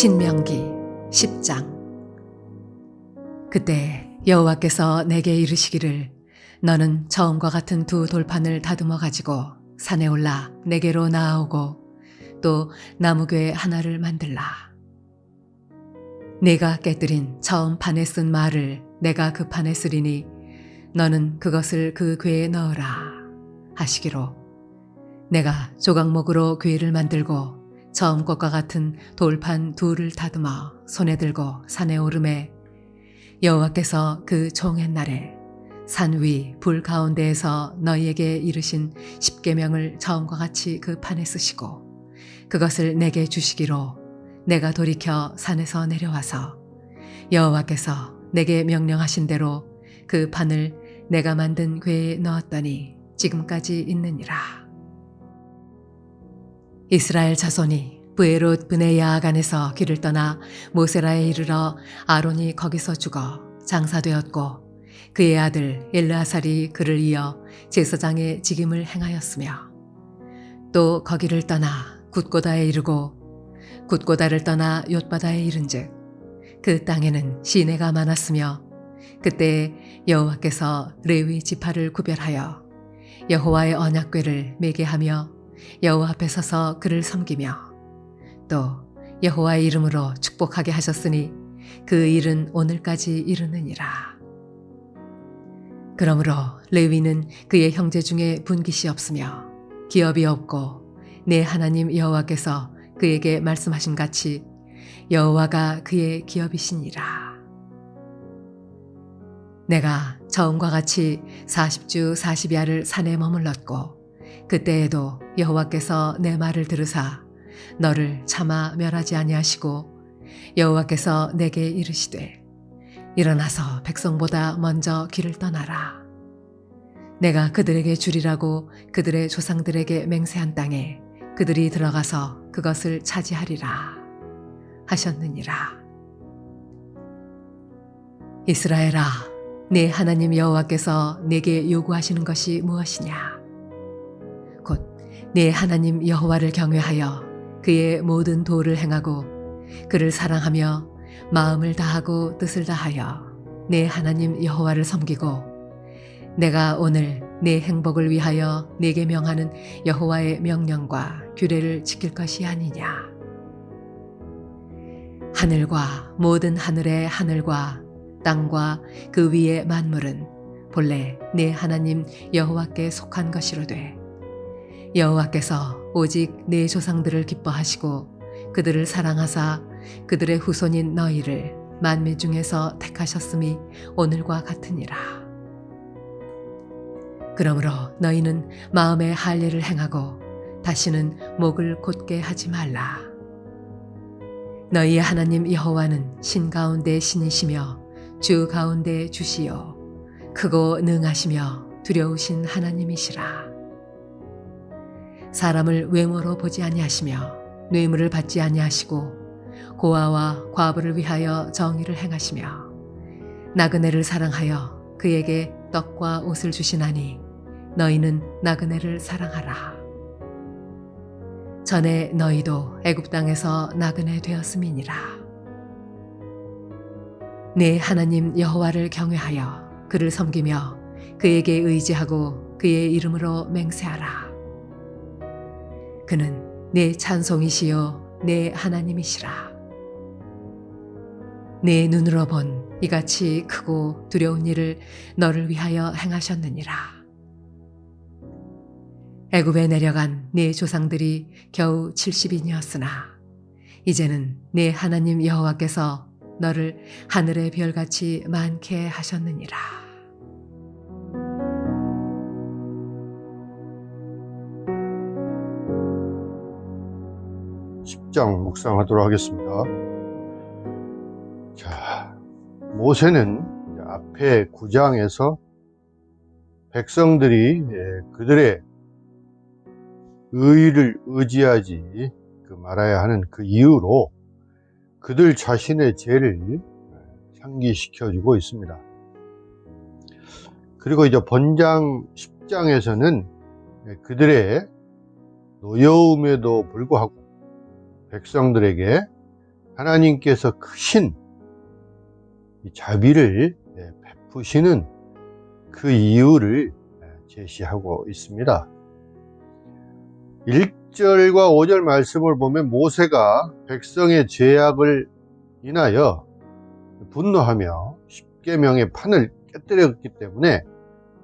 신명기 10장. 그때 여호와께서 내게 이르시기를 너는 처음과 같은 두 돌판을 다듬어 가지고 산에 올라 내게로 나아오고 또 나무궤 하나를 만들라. 내가 깨뜨린 처음 판에 쓴 말을 내가 그 판에 쓰리니 너는 그것을 그 궤에 넣으라 하시기로 내가 조각목으로 궤를 만들고 처음 것과 같은 돌판 둘을 다듬어 손에 들고 산에 오르매 여호와께서 그 종의 날에 산 위 불 가운데에서 너희에게 이르신 십계명을 처음과 같이 그 판에 쓰시고 그것을 내게 주시기로 내가 돌이켜 산에서 내려와서 여호와께서 내게 명령하신 대로 그 판을 내가 만든 궤에 넣었더니 지금까지 있느니라. 이스라엘 자손이 브에롯 브네 야아간에서 길을 떠나 모세라에 이르러 아론이 거기서 죽어 장사되었고 그의 아들 엘르아살이 그를 이어 제사장의 직임을 행하였으며 또 거기를 떠나 굿고다에 이르고 굿고다를 떠나 욤바다에 이른즉 그 땅에는 시내가 많았으며 그때 여호와께서 레위 지파를 구별하여 여호와의 언약궤를 매게 하며 여호와 앞에 서서 그를 섬기며 또 여호와의 이름으로 축복하게 하셨으니 그 일은 오늘까지 이르느니라. 그러므로 레위는 그의 형제 중에 분깃이 없으며 기업이 없고 내 하나님 여호와께서 그에게 말씀하신 같이 여호와가 그의 기업이시니라. 내가 처음과 같이 40주 40야를 산에 머물렀고 그때에도 여호와께서 내 말을 들으사 너를 차마 멸하지 아니하시고 여호와께서 내게 이르시되 일어나서 백성보다 먼저 길을 떠나라. 내가 그들에게 주리라고 그들의 조상들에게 맹세한 땅에 그들이 들어가서 그것을 차지하리라 하셨느니라. 이스라엘아, 내 하나님 여호와께서 내게 요구하시는 것이 무엇이냐? 곧 내 하나님 여호와를 경외하여 그의 모든 도를 행하고 그를 사랑하며 마음을 다하고 뜻을 다하여 내 하나님 여호와를 섬기고 내가 오늘 내 행복을 위하여 네게 명하는 여호와의 명령과 규례를 지킬 것이 아니냐. 하늘과 모든 하늘의 하늘과 땅과 그 위의 만물은 본래 내 하나님 여호와께 속한 것이로되 여호와께서 오직 내 조상들을 기뻐하시고 그들을 사랑하사 그들의 후손인 너희를 만민 중에서 택하셨음이 오늘과 같으니라. 그러므로 너희는 마음의 할례를 행하고 다시는 목을 곧게 하지 말라. 너희의 하나님 여호와는 신 가운데 신이시며 주 가운데 주시요 크고 능하시며 두려우신 하나님이시라. 사람을 외모로 보지 아니하시며 뇌물을 받지 아니하시고 고아와 과부를 위하여 정의를 행하시며 나그네를 사랑하여 그에게 떡과 옷을 주시나니 너희는 나그네를 사랑하라. 전에 너희도 애굽 땅에서 나그네 되었음이니라. 내 하나님 여호와를 경외하여 그를 섬기며 그에게 의지하고 그의 이름으로 맹세하라. 그는 내 찬송이시요 내 하나님이시라. 내 눈으로 본 이같이 크고 두려운 일을 너를 위하여 행하셨느니라. 애굽에 내려간 네 조상들이 겨우 70인이었으나 이제는 내 하나님 여호와께서 너를 하늘의 별같이 많게 하셨느니라. 10장 묵상하도록 하겠습니다. 자, 모세는 앞에 9장에서 백성들이 그들의 의의를 의지하지 말아야 하는 그 이유로 그들 자신의 죄를 상기시켜주고 있습니다. 그리고 이제 본장 10장에서는 그들의 노여움에도 불구하고 백성들에게 하나님께서 크신 이 자비를 베푸시는 그 이유를 제시하고 있습니다. 1절과 5절 말씀을 보면 모세가 백성의 죄악을 인하여 분노하며 십계명의 판을 깨뜨렸기 때문에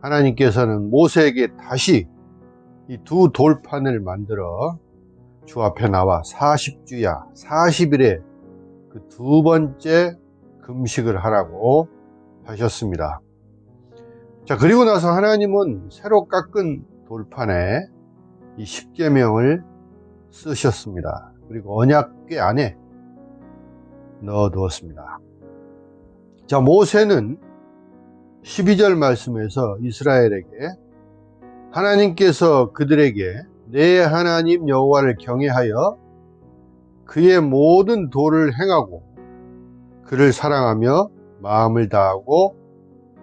하나님께서는 모세에게 다시 이 두 돌판을 만들어 주 앞에 나와 40주야 40일에 그 두 번째 금식을 하라고 하셨습니다. 자, 그리고 나서 하나님은 새로 깎은 돌판에 이 십계명을 쓰셨습니다. 그리고 언약궤 안에 넣어 두었습니다. 자, 모세는 12절 말씀에서 이스라엘에게 하나님께서 그들에게 내 하나님 여호와를 경외하여 그의 모든 도를 행하고 그를 사랑하며 마음을 다하고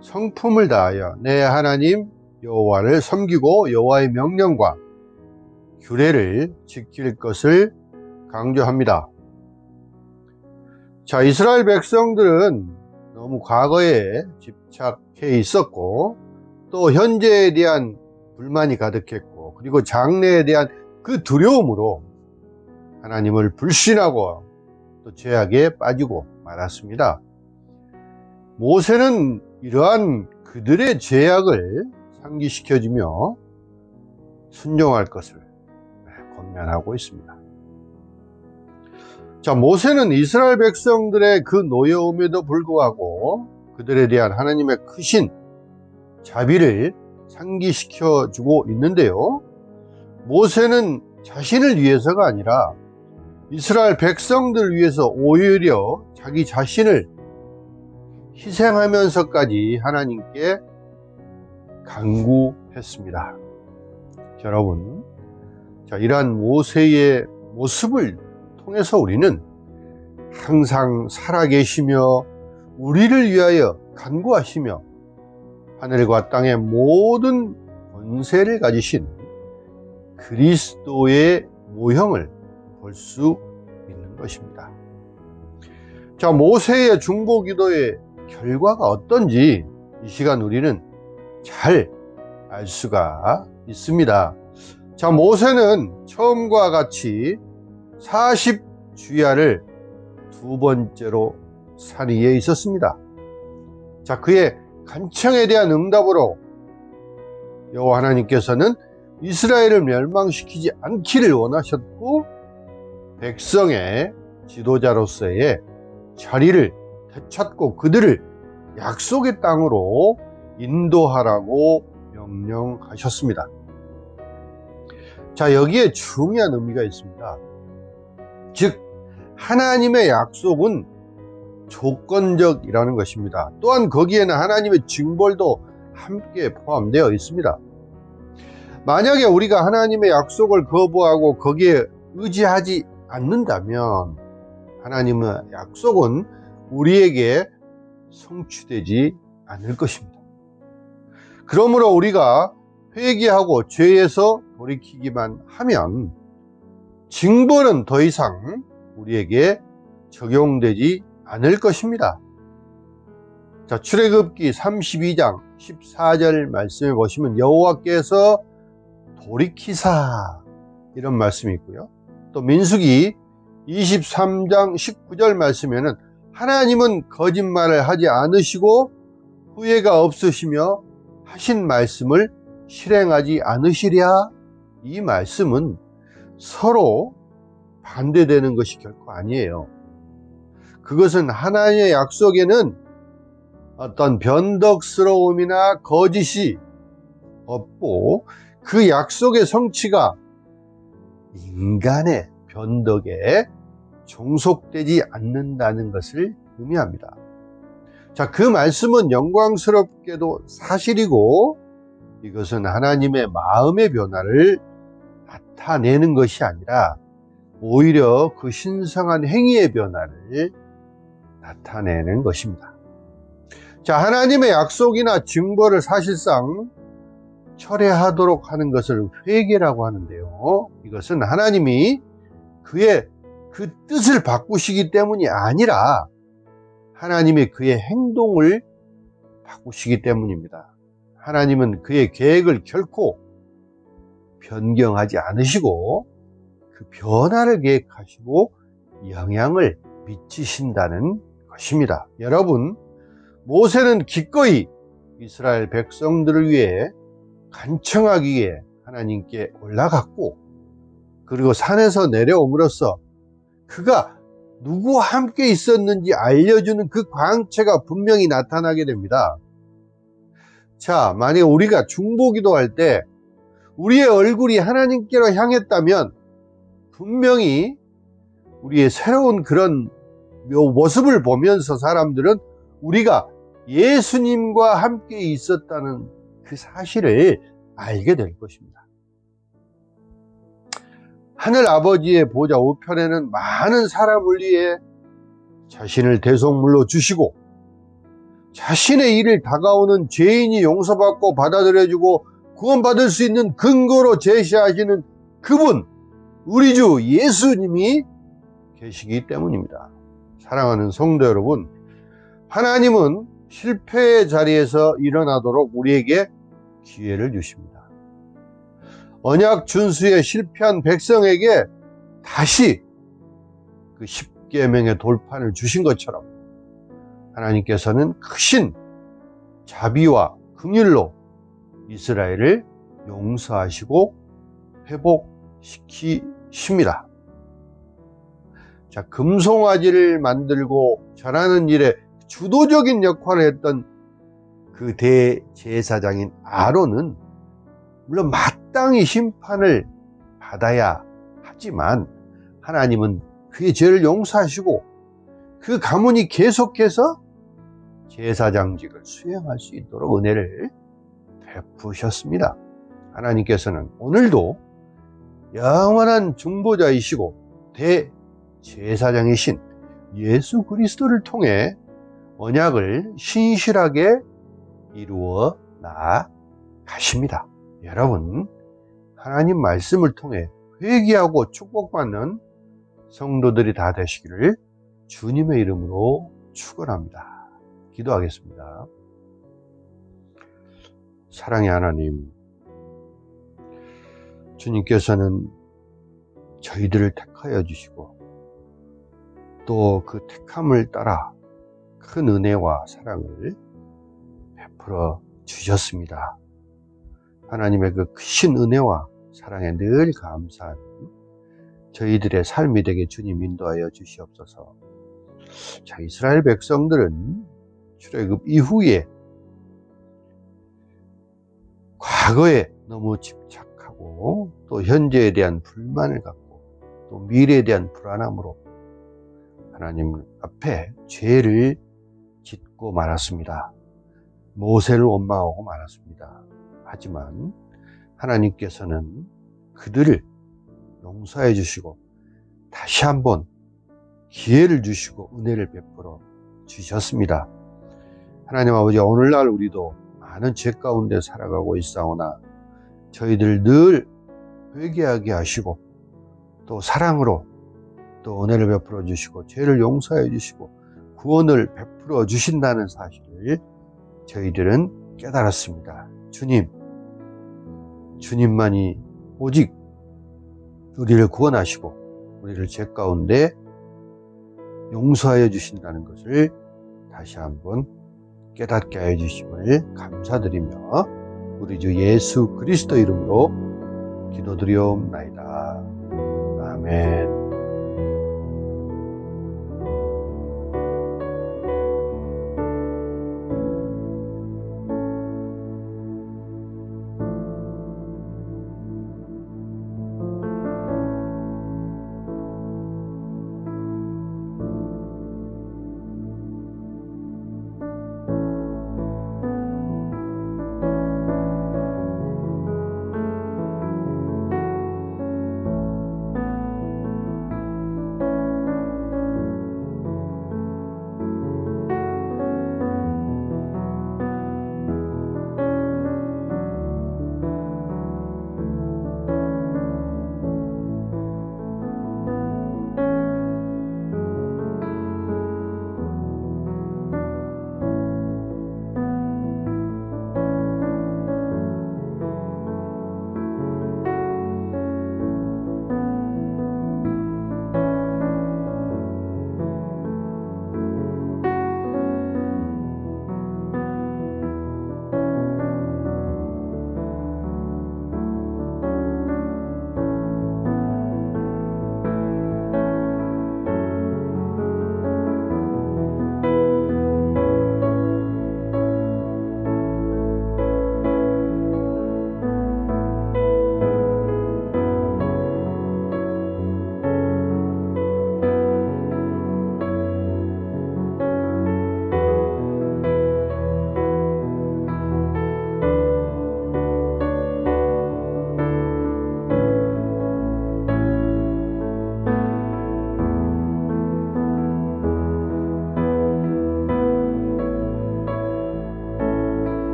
성품을 다하여 내 하나님 여호와를 섬기고 여호와의 명령과 규례를 지킬 것을 강조합니다. 자, 이스라엘 백성들은 너무 과거에 집착해 있었고 또 현재에 대한 불만이 가득했고 그리고 장래에 대한 그 두려움으로 하나님을 불신하고 또 죄악에 빠지고 말았습니다. 모세는 이러한 그들의 죄악을 상기시켜주며 순종할 것을 권면하고 있습니다. 자, 모세는 이스라엘 백성들의 그 노여움에도 불구하고 그들에 대한 하나님의 크신 자비를 상기시켜주고 있는데요. 모세는 자신을 위해서가 아니라 이스라엘 백성들 위해서 오히려 자기 자신을 희생하면서까지 하나님께 간구했습니다. 여러분, 자, 이러한 모세의 모습을 통해서 우리는 항상 살아계시며 우리를 위하여 간구하시며 하늘과 땅의 모든 권세를 가지신 그리스도의 모형을 볼 수 있는 것입니다. 자, 모세의 중보기도의 결과가 어떤지 이 시간 우리는 잘 알 수가 있습니다. 자, 모세는 처음과 같이 40주야를 두 번째로 산 위에 있었습니다. 자, 그의 간청에 대한 응답으로 여호와 하나님께서는 이스라엘을 멸망시키지 않기를 원하셨고 백성의 지도자로서의 자리를 되찾고 그들을 약속의 땅으로 인도하라고 명령하셨습니다. 자, 여기에 중요한 의미가 있습니다. 즉, 하나님의 약속은 조건적이라는 것입니다. 또한 거기에는 하나님의 징벌도 함께 포함되어 있습니다. 만약에 우리가 하나님의 약속을 거부하고 거기에 의지하지 않는다면 하나님의 약속은 우리에게 성취되지 않을 것입니다. 그러므로 우리가 회개하고 죄에서 돌이키기만 하면 징벌은 더 이상 우리에게 적용되지 않을 것입니다. 자, 출애굽기 32장 14절 말씀에 보시면 여호와께서 돌이키사 이런 말씀이 있고요. 또 민수기 23장 19절 말씀에는 하나님은 거짓말을 하지 않으시고 후회가 없으시며 하신 말씀을 실행하지 않으시랴. 이 말씀은 서로 반대되는 것이 결코 아니에요. 그것은 하나님의 약속에는 어떤 변덕스러움이나 거짓이 없고 그 약속의 성취가 인간의 변덕에 종속되지 않는다는 것을 의미합니다. 자, 그 말씀은 영광스럽게도 사실이고 이것은 하나님의 마음의 변화를 나타내는 것이 아니라 오히려 그 신성한 행위의 변화를 나타내는 것입니다. 자, 하나님의 약속이나 징벌을 사실상 철회하도록 하는 것을 회개라고 하는데요. 이것은 하나님이 그의 그 뜻을 바꾸시기 때문이 아니라 하나님이 그의 행동을 바꾸시기 때문입니다. 하나님은 그의 계획을 결코 변경하지 않으시고 그 변화를 계획하시고 영향을 미치신다는 것입니다. 여러분, 모세는 기꺼이 이스라엘 백성들을 위해 간청하기 위해 하나님께 올라갔고, 그리고 산에서 내려옴으로써 그가 누구와 함께 있었는지 알려주는 그 광채가 분명히 나타나게 됩니다. 자, 만약 우리가 중보기도할 때 우리의 얼굴이 하나님께로 향했다면 분명히 우리의 새로운 그런 모습을 보면서 사람들은 우리가 예수님과 함께 있었다는 그 사실을 알게 될 것입니다. 하늘 아버지의 보좌 우편에는 많은 사람을 위해 자신을 대속물로 주시고, 자신의 일을 다가오는 죄인이 용서받고 받아들여주고 구원받을 수 있는 근거로 제시하시는 그분, 우리 주 예수님이 계시기 때문입니다. 사랑하는 성도 여러분, 하나님은 실패의 자리에서 일어나도록 우리에게 기회를 주십니다. 언약 준수에 실패한 백성에게 다시 그 십계명의 돌판을 주신 것처럼 하나님께서는 크신 자비와 긍휼로 이스라엘을 용서하시고 회복시키십니다. 자, 금송아지를 만들고 절하는 일에 주도적인 역할을 했던 그 대제사장인 아론은 물론 마땅히 심판을 받아야 하지만 하나님은 그의 죄를 용서하시고 그 가문이 계속해서 제사장직을 수행할 수 있도록 은혜를 베푸셨습니다. 하나님께서는 오늘도 영원한 중보자이시고 대제사장이신 예수 그리스도를 통해 언약을 신실하게 이루어 나가십니다. 여러분, 하나님 말씀을 통해 회개하고 축복받는 성도들이 다 되시기를 주님의 이름으로 축원합니다. 기도하겠습니다. 사랑의 하나님, 주님께서는 저희들을 택하여 주시고 또 그 택함을 따라 큰 은혜와 사랑을 베풀어 주셨습니다. 하나님의 그 크신 은혜와 사랑에 늘 감사하는 저희들의 삶이 되게 주님 인도하여 주시옵소서. 자, 이스라엘 백성들은 출애굽 이후에 과거에 너무 집착하고 또 현재에 대한 불만을 갖고 또 미래에 대한 불안함으로 하나님 앞에 죄를 짓고 말았습니다. 모세를 원망하고 말았습니다. 하지만 하나님께서는 그들을 용서해 주시고 다시 한번 기회를 주시고 은혜를 베풀어 주셨습니다. 하나님 아버지, 오늘날 우리도 많은 죄 가운데 살아가고 있사오나 저희들 늘 회개하게 하시고 또 사랑으로 또 은혜를 베풀어 주시고 죄를 용서해 주시고 구원을 베풀어 주신다는 사실을 저희들은 깨달았습니다. 주님만이 오직 우리를 구원하시고 우리를 죄 가운데 용서하여 주신다는 것을 다시 한번 깨닫게 하여 주심을 감사드리며 우리 주 예수 그리스도 이름으로 기도드리옵나이다. 아멘.